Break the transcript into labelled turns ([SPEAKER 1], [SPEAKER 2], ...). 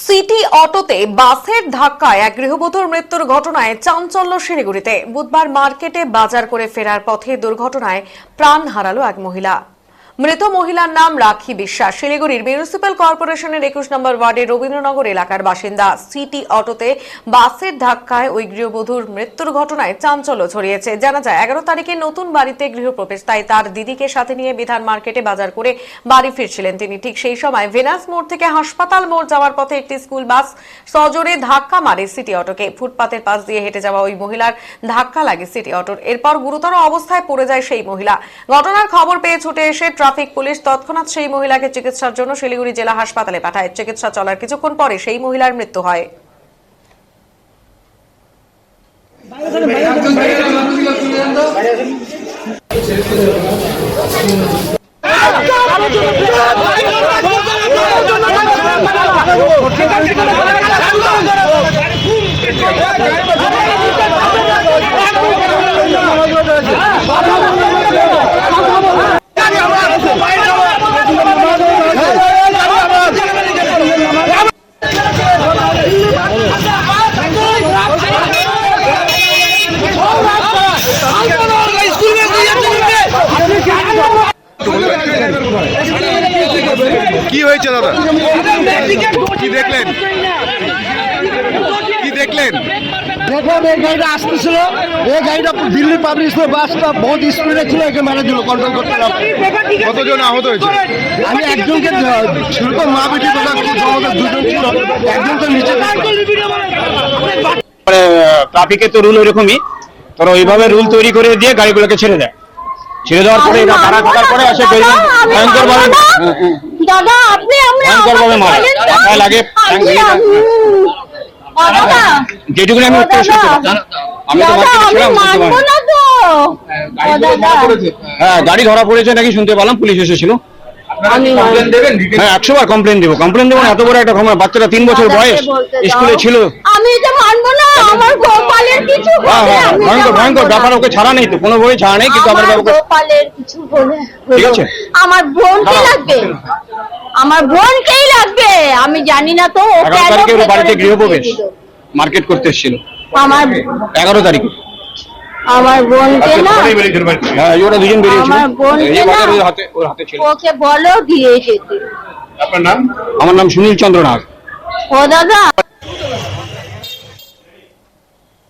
[SPEAKER 1] City অটোতে বাসের ধাক্কায় এক গৃহবধূর মৃত্যুর ঘটনায় চাঞ্চল্য শিলিগুড়িতে। বুধবার মার্কেটে বাজার করে ফেরার পথে দুর্ঘটনায় প্রাণ হারালো এক মহিলা। মৃত মহিলার নাম রাখি বিশ্বাস। শিলিগুড়ির মিউনিসিপ্যাল কর্পোরেশনের 21 নম্বর ওয়ার্ডের রবীন্দ্রনগর এলাকার বাসিন্দা। সিটি অটোতে বাসের ধাক্কায় ওই গৃহবধূর মৃত্যুর ঘটনায় চাঞ্চল্য ছড়িয়েছে। জানা যায় 11 তারিখে নতুন বাড়িতে গৃহপ্রবেশ, তাই তার দিদিকে সাথে নিয়ে বিধান মার্কেটে বাজার করে বাড়ি ফিরছিলেন তিনি। ঠিক সেই সময় ভেনাস মোড় থেকে হাসপাতাল মোড় যাওয়ার পথে একটি স্কুল বাস সজোরে ধাক্কা মারে সিটি অটোকে। ফুটপাতের পাশ দিয়ে হেঁটে যাওয়া ওই মহিলার ধাক্কা লাগে সিটি অটোর। এরপর গুরুতর অবস্থায় পড়ে যায় সেই মহিলা। ঘটনার খবর পেয়ে ছুটে এসে ট্রাফিক পুলিশ তৎক্ষণাৎ সেই মহিলাকে চিকিৎসার জন্য শিলিগুড়ি জেলা হাসপাতালে পাঠায়। চিকিৎসা চলার কিছুক্ষণ পরে সেই মহিলার মৃত্যু হয়।
[SPEAKER 2] কি হয়েছে দাদা? কি দেখলেন? কি দেখলেন?
[SPEAKER 3] দেখলাম এই গাড়িটা আসতেছিল, এই গাড়িটা দিল্লি পাবলিক স্কুল বাসটা বহুত স্পিডে ছিল, একে মেরে দিল, কন্ট্রোল করতে না পারে।
[SPEAKER 2] কতজন আহত হয়েছে?
[SPEAKER 3] আমি একজনকে ছিল তো মা বেটি কথা, দুজন ছিল, একজন তো নিচে।
[SPEAKER 4] ট্রাফিকের তো রুল ওইরকমই, তোরা ওইভাবে রুল তৈরি করে দিয়ে গাড়িগুলোকে ছেড়ে দেয়। ছেড়ে দেওয়ার পরে এরা তারা থাকার পরে আসে ভয়ঙ্কর ভাবে লাগে। যেটুকুনি আমি উত্তর আমি তো মার্কেটে ছিলাম, হ্যাঁ গাড়ি ধরা পড়েছে নাকি শুনতে পেলাম, পুলিশ এসেছিল। হ্যাঁ 100 বার কমপ্লেন দেবো। কমপ্লেন দেবো না, এত বড় একটা ঘটনা, বাচ্চাটা 3 বছর বয়স, স্কুলে ছিল।
[SPEAKER 5] আমি এটা মানবো না, আমার গোপালের কিছু বলে।
[SPEAKER 4] ভয়ঙ্কর ভয়ঙ্কর ব্যাপার, ওকে ছাড়া নেই তো, কোনো বই ছাড়া নেই, কিন্তু আমার
[SPEAKER 5] গোপালের কিছু বলে।
[SPEAKER 4] ঠিক আছে,
[SPEAKER 5] আমার বোনকে লাগবে, আমার বোনকেই লাগবে, আমি জানি না তো।
[SPEAKER 4] 11 তারিখে ওর বাড়িতে গৃহপ্রবেশ, মার্কেট করতে এসেছিল।
[SPEAKER 5] আমার
[SPEAKER 4] 11 তারিখে
[SPEAKER 5] আমার বোনকে না,
[SPEAKER 4] হ্যাঁ ওরা দুজন বেরিয়েছিল,
[SPEAKER 5] আমার বোনকে না,
[SPEAKER 4] ওর হাতে ছিল।
[SPEAKER 5] ওকে বলো দিয়ে যেতে।
[SPEAKER 4] আপনার নাম? আমার নাম সুনীল চন্দ্র নাগ।
[SPEAKER 5] ও দাদা।